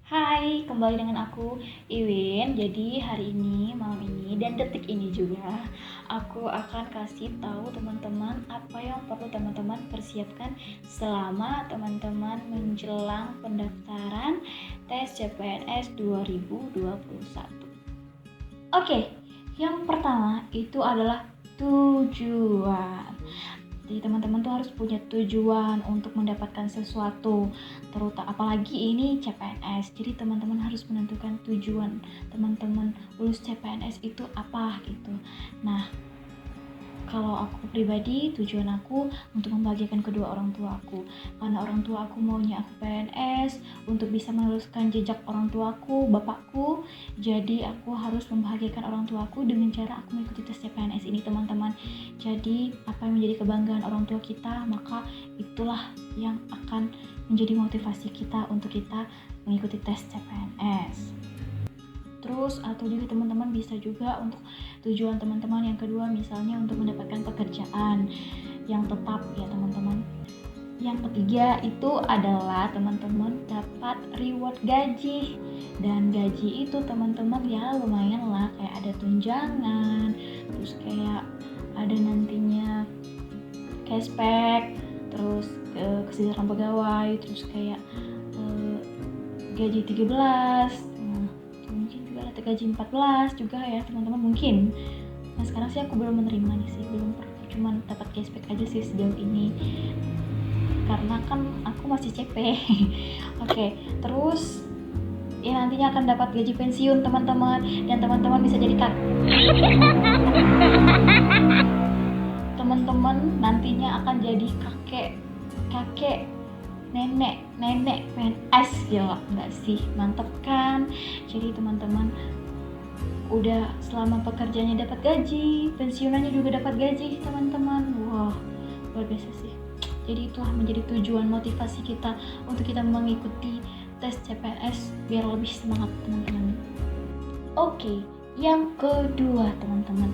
Hai, kembali dengan aku Iwin. Jadi hari ini, malam ini, dan detik ini juga aku akan kasih tahu teman-teman apa yang perlu teman-teman persiapkan selama teman-teman menjelang pendaftaran tes CPNS 2021. Oke, yang pertama itu adalah tujuan. Jadi teman-teman tuh harus punya tujuan untuk mendapatkan sesuatu, terutama apalagi ini CPNS. Jadi teman-teman harus menentukan tujuan teman-teman lulus CPNS itu apa gitu. Nah, kalau aku pribadi, tujuan aku untuk membahagiakan kedua orang tua aku. Karena orang tua aku maunya aku PNS untuk bisa meneruskan jejak orang tuaku, bapakku. Jadi aku harus membahagiakan orang tuaku dengan cara aku mengikuti tes CPNS ini, teman-teman. Jadi apa yang menjadi kebanggaan orang tua kita, maka itulah yang akan menjadi motivasi kita untuk kita mengikuti tes CPNS. Terus atau juga teman-teman bisa juga untuk tujuan teman-teman yang kedua, misalnya untuk mendapatkan pekerjaan yang tetap ya teman-teman. Yang ketiga itu adalah teman-teman dapat reward gaji, dan gaji itu teman-teman ya lumayan lah, kayak ada tunjangan, terus kayak ada nantinya cashback, terus kesejahteraan pegawai, terus kayak gaji 13, mungkin juga ada gaji 14 juga ya teman-teman mungkin. Nah sekarang sih aku belum menerima nih sih, belum pernah, cuman dapat cashback aja sih sejauh ini karena kan aku masih CP. Oke, terus ya nantinya akan dapat gaji pensiun teman-teman, dan teman-teman bisa jadi teman-teman nantinya akan jadi kakek nenek PNS, gila nggak sih, mantep kan? Jadi teman-teman udah selama pekerjaannya dapat gaji, pensiunannya juga dapat gaji teman-teman. Wah, luar biasa sih. Jadi itulah menjadi tujuan motivasi kita untuk kita mengikuti tes CPNS biar lebih semangat teman-teman. Oke, yang kedua teman-teman,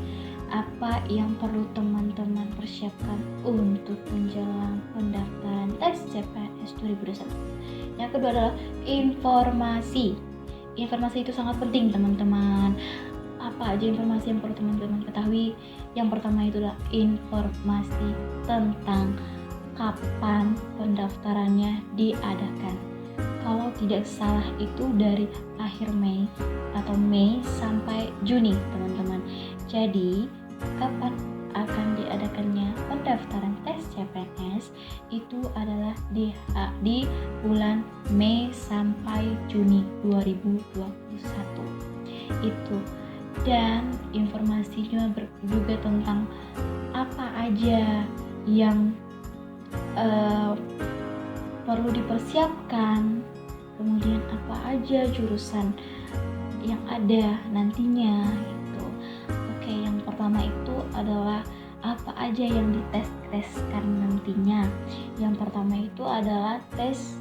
apa yang perlu teman-teman persiapkan untuk menjelang pendaftaran tes CPNS 2021? Yang kedua adalah informasi. Informasi itu sangat penting teman-teman. Apa aja informasi yang perlu teman-teman ketahui? Yang pertama itu adalah informasi tentang kapan pendaftarannya diadakan. Kalau tidak salah itu dari akhir Mei atau Mei sampai Juni teman-teman. Jadi kapan akan diadakannya pendaftaran tes CPNS itu adalah di bulan Mei sampai Juni 2021 itu. Dan informasinya juga tentang apa aja yang perlu dipersiapkan, kemudian apa aja jurusan yang ada nantinya gitu. Oke, yang pertama itu adalah apa aja yang diteskan nantinya. Yang pertama itu adalah tes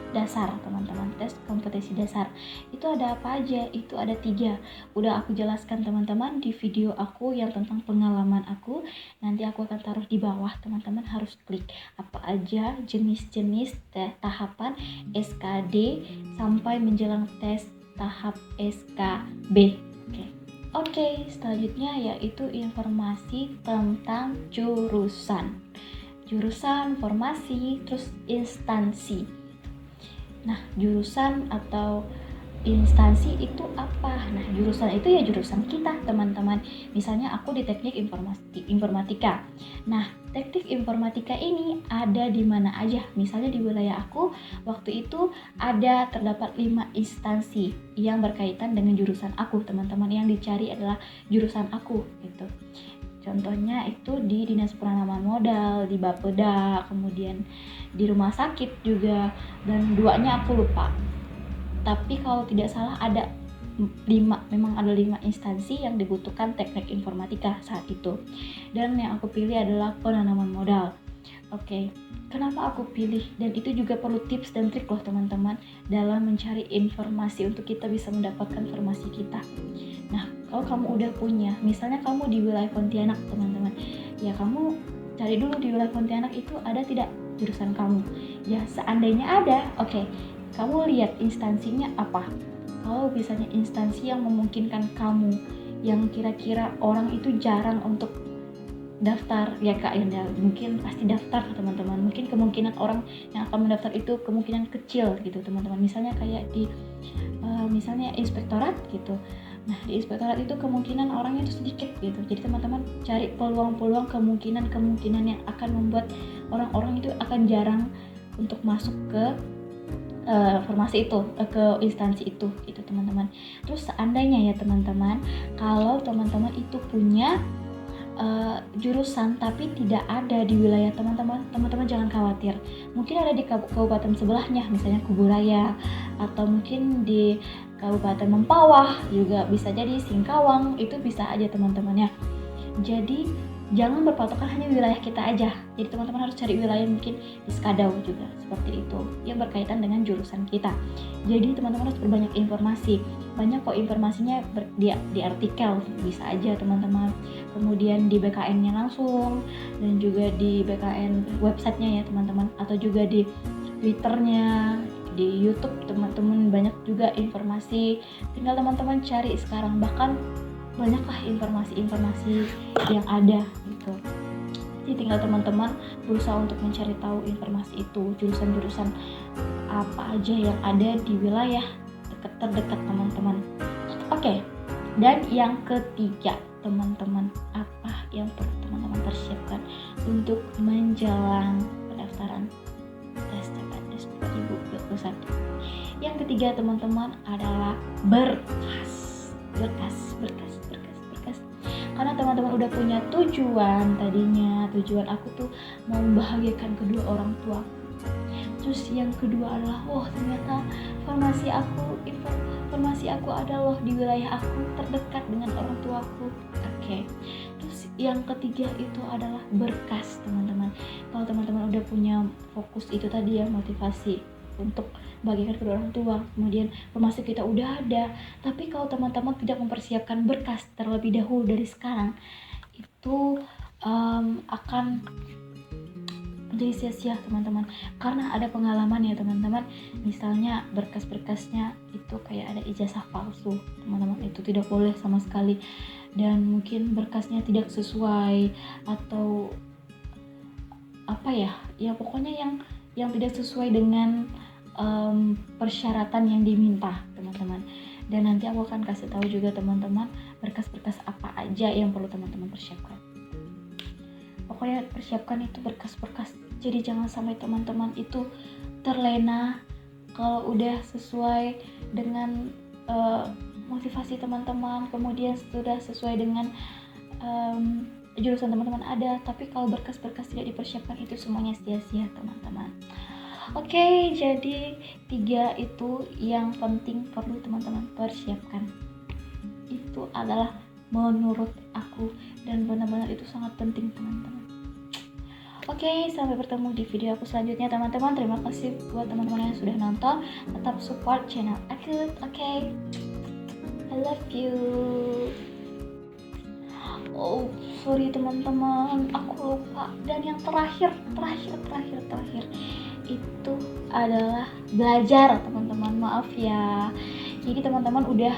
dasar teman-teman, tes kompetensi dasar. Itu ada apa aja? Itu ada 3. Udah aku jelaskan teman-teman di video aku yang tentang pengalaman aku. Nanti aku akan taruh di bawah, teman-teman harus klik apa aja jenis-jenis tahapan SKD sampai menjelang tes tahap SKB. Oke, selanjutnya yaitu informasi tentang jurusan, formasi, terus instansi. Nah, jurusan atau instansi itu apa? Nah, jurusan itu ya jurusan kita, teman-teman. Misalnya aku di teknik informatika. Nah, teknik informatika ini ada di mana aja? Misalnya di wilayah aku, waktu itu terdapat 5 instansi yang berkaitan dengan jurusan aku, teman-teman. Yang dicari adalah jurusan aku, gitu. Contohnya itu di Dinas Penanaman Modal, di Bapeda, kemudian di rumah sakit juga, dan 2-nya aku lupa. Tapi kalau tidak salah ada 5, memang ada 5 instansi yang dibutuhkan teknik informatika saat itu. Dan yang aku pilih adalah penanaman modal. Oke, kenapa aku pilih? Dan itu juga perlu tips dan trik loh teman-teman dalam mencari informasi untuk kita bisa mendapatkan informasi kita. Nah, kalau kamu udah punya, misalnya kamu di wilayah Pontianak teman-teman, ya kamu cari dulu di wilayah Pontianak itu ada tidak jurusan kamu. Ya seandainya ada, oke, kamu lihat instansinya apa. Kalau misalnya instansi yang memungkinkan kamu, yang kira-kira orang itu jarang untuk daftar, ya Kak, ya mungkin pasti daftar teman-teman. Mungkin kemungkinan orang yang akan mendaftar itu kemungkinan kecil gitu teman-teman. Misalnya kayak di misalnya inspektorat gitu. Nah, di inspektorat itu kemungkinan orangnya itu sedikit gitu. Jadi teman-teman cari peluang-peluang, kemungkinan yang akan membuat orang-orang itu akan jarang untuk masuk ke formasi itu, ke instansi itu gitu teman-teman. Terus seandainya ya teman-teman, kalau teman-teman itu punya jurusan tapi tidak ada di wilayah teman-teman jangan khawatir. Mungkin ada di kabupaten sebelahnya, misalnya Kuburaya, atau mungkin di Kabupaten Mempawah, juga bisa jadi Singkawang, itu bisa aja teman-teman ya. Jadi jangan berpatokan hanya wilayah kita aja. Jadi teman-teman harus cari wilayah mungkin di Skadau juga, seperti itu, yang berkaitan dengan jurusan kita. Jadi teman-teman harus berbanyak informasi. Banyak kok informasinya di artikel, bisa aja teman-teman. Kemudian di BKN-nya langsung, dan juga di BKN websitenya ya teman-teman, atau juga di Twitter-nya, di YouTube teman-teman banyak juga informasi. Tinggal teman-teman cari sekarang, bahkan banyaklah informasi-informasi yang ada gitu. Jadi tinggal teman-teman berusaha untuk mencari tahu informasi itu, jurusan-jurusan apa aja yang ada di wilayah terdekat teman-teman. Oke. Dan yang ketiga teman-teman, apa yang perlu teman-teman persiapkan untuk menjelang pendaftaran tes CPNS 2021? Yang ketiga teman-teman adalah berkas. Karena teman-teman udah punya tujuan tadinya, tujuan aku tuh mau membahagiakan kedua orang tua. Terus yang kedua adalah, ternyata formasi aku ada loh di wilayah aku, terdekat dengan orang tuaku. Oke. Terus yang ketiga itu adalah berkas teman-teman. Kalau teman-teman udah punya fokus itu tadi ya, motivasi untuk bagikan kedua orang tua, kemudian formasi kita udah ada, tapi kalau teman-teman tidak mempersiapkan berkas terlebih dahulu dari sekarang, itu akan menjadi sia-sia teman-teman. Karena ada pengalaman ya teman-teman, misalnya berkas-berkasnya itu kayak ada ijazah palsu teman-teman, itu tidak boleh sama sekali, dan mungkin berkasnya tidak sesuai, atau apa ya pokoknya yang tidak sesuai dengan persyaratan yang diminta teman-teman. Dan nanti aku akan kasih tahu juga teman-teman berkas-berkas apa aja yang perlu teman-teman persiapkan. Pokoknya persiapkan itu berkas-berkas, jadi jangan sampai teman-teman itu terlena kalau udah sesuai dengan motivasi teman-teman, kemudian sudah sesuai dengan jurusan teman-teman ada, tapi kalau berkas-berkas tidak dipersiapkan itu semuanya sia-sia teman-teman. Oke, jadi 3 itu yang penting perlu teman-teman persiapkan. Itu adalah menurut aku, dan benar-benar itu sangat penting teman-teman. Oke, sampai bertemu di video aku selanjutnya teman-teman. Terima kasih buat teman-teman yang sudah nonton. Tetap support channel aku, oke? I love you. Sorry teman-teman, aku lupa. Dan yang terakhir itu adalah belajar teman-teman, maaf ya. Jadi teman-teman udah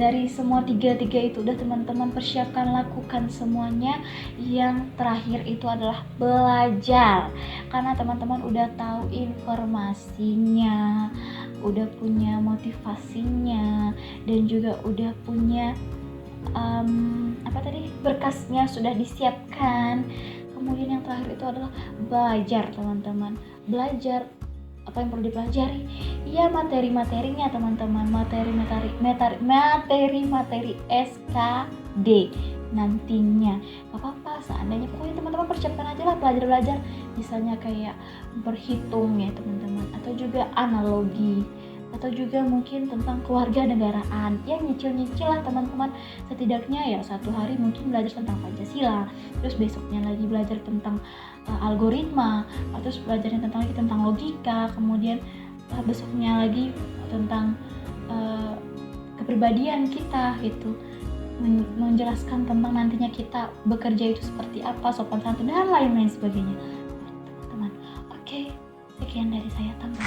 dari semua tiga itu udah teman-teman persiapkan, lakukan semuanya. Yang terakhir itu adalah belajar, karena teman-teman udah tahu informasinya, udah punya motivasinya, dan juga udah punya berkasnya sudah disiapkan. Kemudian yang terakhir itu adalah belajar teman-teman. Belajar apa yang perlu dipelajari? Ya materi-materinya teman-teman, materi SKD nantinya. Gak apa-apa seandainya, pokoknya teman-teman persiapkan aja lah belajar, misalnya kayak berhitung ya teman-teman, atau juga analogi, atau juga mungkin tentang keluarga negaraan. Ya nyicil lah teman-teman, setidaknya ya satu hari mungkin belajar tentang Pancasila, terus besoknya lagi belajar tentang algoritma, terus belajarnya tentang logika, kemudian besoknya lagi tentang kepribadian kita gitu, menjelaskan tentang nantinya kita bekerja itu seperti apa, sopan santun dan lain-lain sebagainya teman-teman. Oke, sekian dari saya, tambah